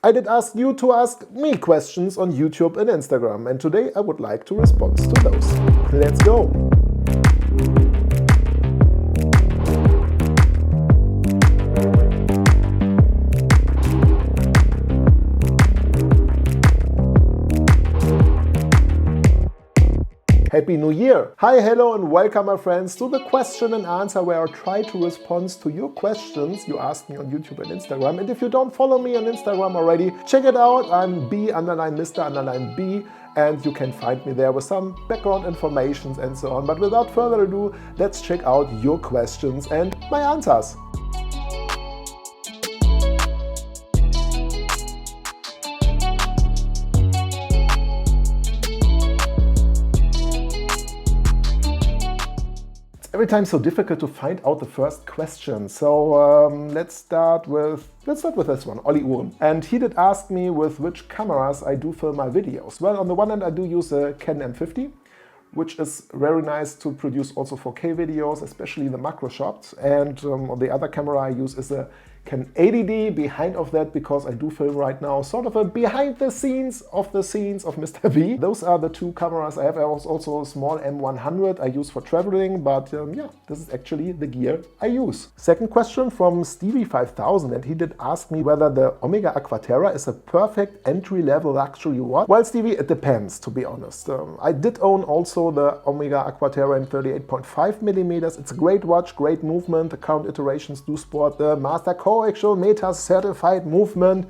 I did ask you to ask me questions on YouTube and Instagram, and today I would like to respond to those. Let's go! Happy New Year! Hi, hello and welcome my friends to the question and answer where I try to respond to your questions you asked me on YouTube and Instagram. And if you don't follow me on Instagram already, check it out. I'm B_Mr_B and you can find me there with some background information and so on. But without further ado, let's check out your questions and my answers. Every time so difficult to find out the first question. So let's start with this one, Olli Uhren. And he did ask me with which cameras I do film my videos. Well, on the one hand, I do use a Canon M50, which is very nice to produce also 4K videos, especially the macro shots. And on the other camera I use is a Canon 80D behind of that, because I do film right now sort of a behind the scenes of Mr. B. Those are the two cameras I have. I have also a small M100 I use for traveling, but yeah, this is actually the gear I use. Second question from Stevie5000, and he did ask me whether the Omega Aqua Terra is a perfect entry-level luxury watch. Well, Stevie, it depends, to be honest. I did own also the Omega Aqua Terra in 38.5mm. It's a great watch, great movement. The current iterations do sport the Master Coaxial Meta certified movement.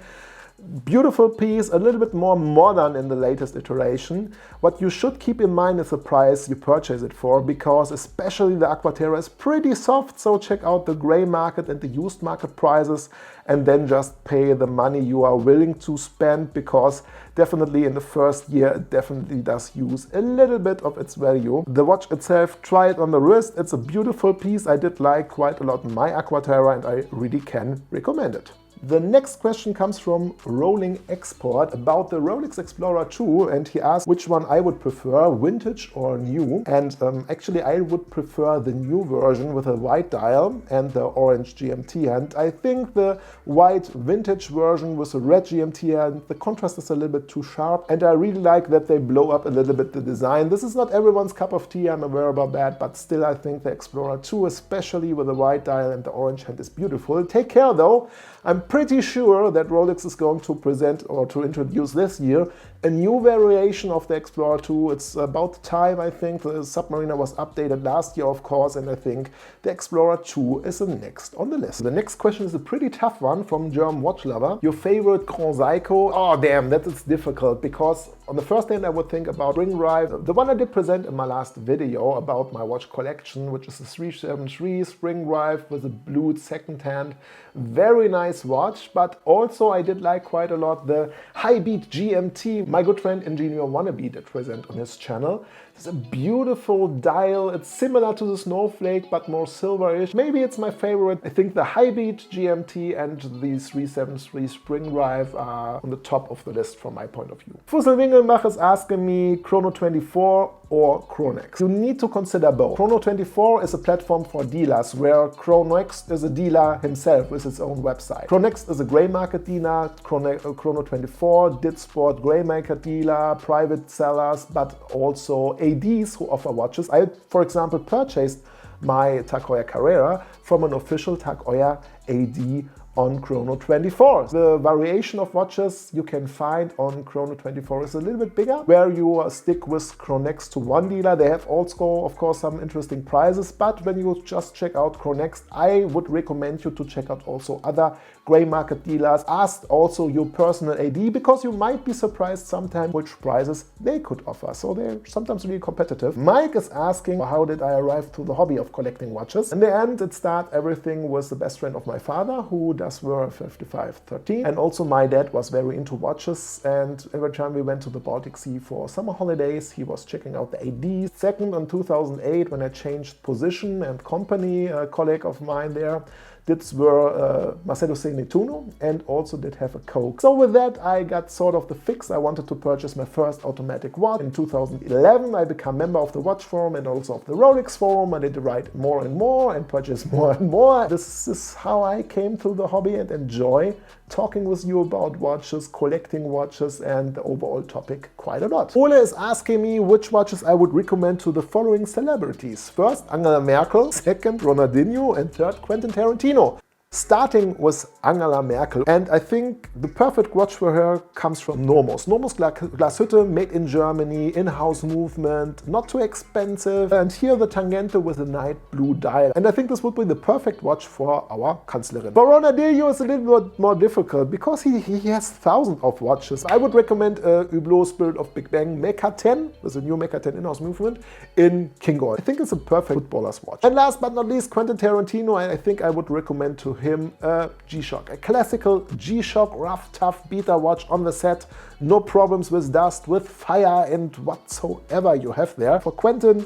Beautiful piece, a little bit more modern in the latest iteration. What you should keep in mind is the price you purchase it for, because especially the Aqua Terra is pretty soft, so check out the gray market and the used market prices and then just pay the money you are willing to spend, because definitely in the first year it definitely does use a little bit of its value. The watch itself, try it on the wrist, it's a beautiful piece. I did like quite a lot my Aqua Terra and I really can recommend it. The next question comes from Rolling Export about the Rolex Explorer 2, and he asked which one I would prefer, vintage or new. And actually I would prefer the new version with a white dial and the orange GMT, and I think the white vintage version with a red GMT and the contrast is a little bit too sharp, and I really like that they blow up a little bit the design. This is not everyone's cup of tea, I'm aware about that, but still I think the Explorer 2, especially with the white dial and the orange hand, is beautiful. Take care though. I'm pretty sure that Rolex is going to present or to introduce this year a new variation of the Explorer 2. It's about time, I think. The Submariner was updated last year, of course, and I think the Explorer 2 is the next on the list. The next question is a pretty tough one from German Watch Lover. Your favorite Grand Seiko? Oh damn, that is difficult, because on the first hand I would think about Spring Drive, the one I did present in my last video about my watch collection, which is a 373 Spring Drive with a blued second hand. Very nice watch, but also I did like quite a lot the High Beat GMT my good friend Engineer Wannabe did present on his channel. It's a beautiful dial. It's similar to the Snowflake, but more silverish. Maybe it's my favorite. I think the High Beat GMT and the 373 Spring Drive are on the top of the list from my point of view. Fussel Wingelmach is asking me Chrono 24 or Kroneck. You need to consider both. Chrono 24 is a platform for dealers, where Kroneck is a dealer himself with its own website. Kroneck is a grey market dealer. Chrono 24 did sport grey market dealer, private sellers, but also ADs who offer watches. I, for example, purchased my Tag Heuer Carrera from an official Tag Heuer AD on Chrono 24. The variation of watches you can find on Chrono 24 is a little bit bigger, where you stick with Kroneck to one dealer. They have also, of course, some interesting prices, but when you just check out Kroneck, I would recommend you to check out also other grey market dealers. Ask also your personal AD, because you might be surprised sometimes which prices they could offer. So they're sometimes really competitive. Mike is asking, how did I arrive to the hobby of collecting watches? In the end, it started everything with the best friend of my father, who does wear a 5513. And also my dad was very into watches, and every time we went to the Baltic Sea for summer holidays, he was checking out the AD. Second, in 2008, when I changed position and company, a colleague of mine there These were Macedo Segnetuno and also did have a Coke. So with that, I got sort of the fix. I wanted to purchase my first automatic watch. In 2011, I became member of the watch forum and also of the Rolex forum. I did write more and more and purchase more and more. This is how I came to the hobby and enjoy talking with you about watches, collecting watches, and the overall topic quite a lot. Ole is asking me which watches I would recommend to the following celebrities. First, Angela Merkel. Second, Ronaldinho. And third, Quentin Tarantino. Starting with Angela Merkel, and I think the perfect watch for her comes from Nomos. Nomos Glashütte, made in Germany, in-house movement, not too expensive, and here the Tangente with a night blue dial. And I think this would be the perfect watch for our Kanzlerin. For Ronaldinho, it's a little bit more difficult because he has thousands of watches. I would recommend Hublot Spirit of Big Bang Mecha 10, with a new Mecha 10 in-house movement, in King Gold. I think it's a perfect footballer's watch. And last but not least, Quentin Tarantino, I think I would recommend to him a G-Shock, a classical G-Shock rough, tough beta watch on the set, no problems with dust, with fire and whatsoever you have there. For Quentin,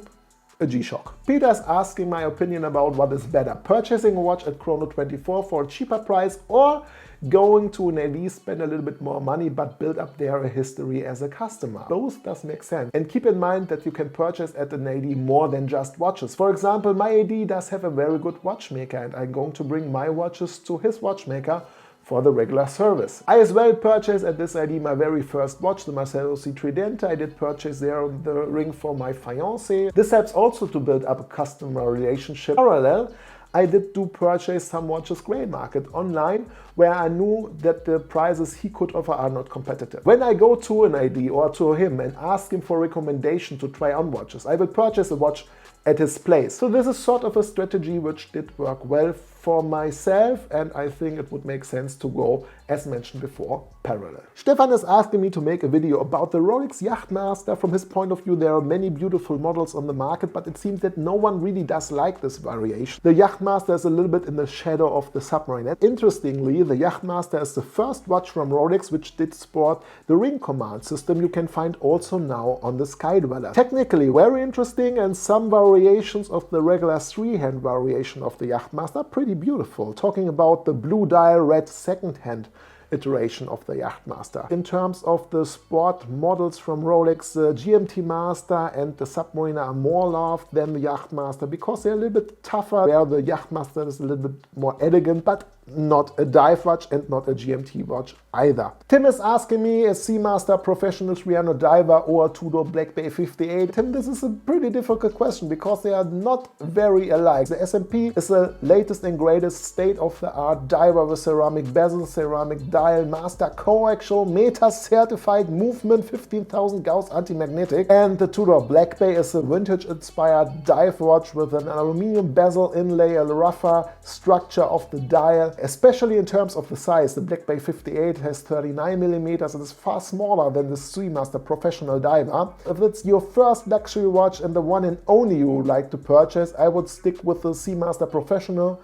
a G-Shock. Peter's asking my opinion about what is better, purchasing a watch at Chrono24 for a cheaper price or going to an AD, spend a little bit more money but build up there a history as a customer. Both does make sense. And keep in mind that you can purchase at an AD more than just watches. For example, my AD does have a very good watchmaker and I'm going to bring my watches to his watchmaker for the regular service. I as well purchased at this AD my very first watch, the Marcelo C. Tridente. I did purchase there the ring for my fiancé. This helps also to build up a customer relationship. Parallel, I did purchase some watches grey market online where I knew that the prices he could offer are not competitive. When I go to an AD or to him and ask him for recommendation to try on watches, I will purchase a watch at his place. So this is sort of a strategy which did work well for myself, and I think it would make sense to go, as mentioned before, parallel. Stefan is asking me to make a video about the Rolex Yachtmaster. From his point of view, there are many beautiful models on the market, but it seems that no one really does like this variation. The Yachtmaster is a little bit in the shadow of the Submariner. Interestingly, the Yachtmaster is the first watch from Rolex which did sport the ring command system you can find also now on the Skydweller. Technically very interesting, and some variations of the regular three-hand variation of the Yachtmaster pretty beautiful. Talking about the blue dial red second-hand iteration of the Yachtmaster. In terms of the sport models from Rolex, the GMT Master and the Submariner are more loved than the Yachtmaster because they're a little bit tougher, where the Yachtmaster is a little bit more elegant, but not a dive watch and not a GMT watch either. Tim is asking me, a Seamaster Professional 300 diver or a Tudor Black Bay 58? Tim, this is a pretty difficult question because they are not very alike. The SMP is the latest and greatest state-of-the-art diver with ceramic bezel, ceramic dial, master coaxial, META certified movement, 15,000 Gauss anti-magnetic. And the Tudor Black Bay is a vintage-inspired dive watch with an aluminum bezel inlay, a rougher structure of the dial. Especially in terms of the size, the Black Bay 58 has 39mm and is far smaller than the Seamaster Professional diver. If it's your first luxury watch and the one and only you would like to purchase, I would stick with the Seamaster Professional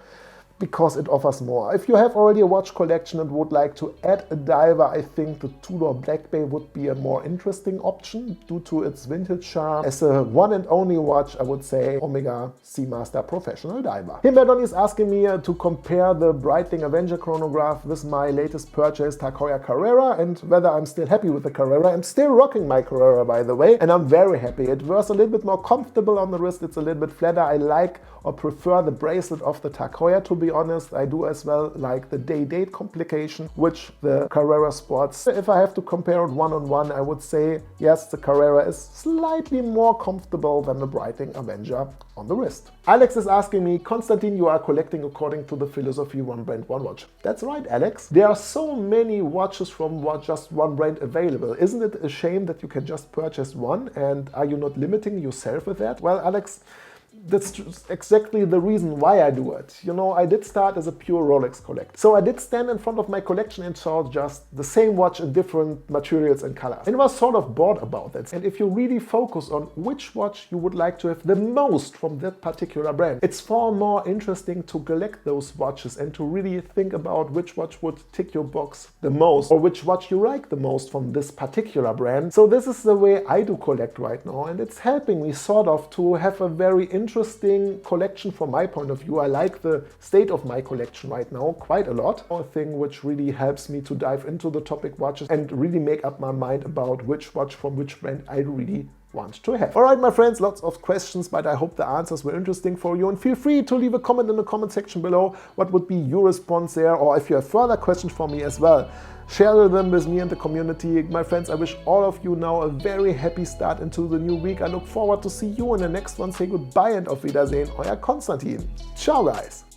because it offers more. If you have already a watch collection and would like to add a diver, I think the Tudor Black Bay would be a more interesting option due to its vintage charm. As a one and only watch, I would say Omega Seamaster Professional diver. Himberdon is asking me to compare the Breitling Avenger chronograph with my latest purchase, Takoya Carrera, and whether I'm still happy with the Carrera. I'm still rocking my Carrera, by the way, and I'm very happy. It was a little bit more comfortable on the wrist, it's a little bit flatter. I like or prefer the bracelet of the Takoya, to be honest. I do as well like the day-date complication, which the Carrera sports. If I have to compare it one-on-one, I would say, yes, the Carrera is slightly more comfortable than the Breitling Avenger on the wrist. Alex is asking me, Konstantin, you are collecting according to the philosophy one brand, one watch. That's right, Alex. There are so many watches from just one brand available. Isn't it a shame that you can just purchase one? And are you not limiting yourself with that? Well, Alex, that's exactly the reason why I do it. You know, I did start as a pure Rolex collector. So I did stand in front of my collection and saw just the same watch in different materials and colors. And was sort of bored about that. And if you really focus on which watch you would like to have the most from that particular brand, it's far more interesting to collect those watches and to really think about which watch would tick your box the most or which watch you like the most from this particular brand. So this is the way I do collect right now, and it's helping me sort of to have a very interesting interesting collection from my point of view. I like the state of my collection right now quite a lot. A thing which really helps me to dive into the topic watches and really make up my mind about which watch from which brand I really want to have. Alright my friends, lots of questions, but I hope the answers were interesting for you, and feel free to leave a comment in the comment section below. What would be your response there, or if you have further questions for me as well, share them with me and the community. My friends, I wish all of you now a very happy start into the new week. I look forward to see you in the next one. Say goodbye and auf Wiedersehen, euer Konstantin. Ciao guys.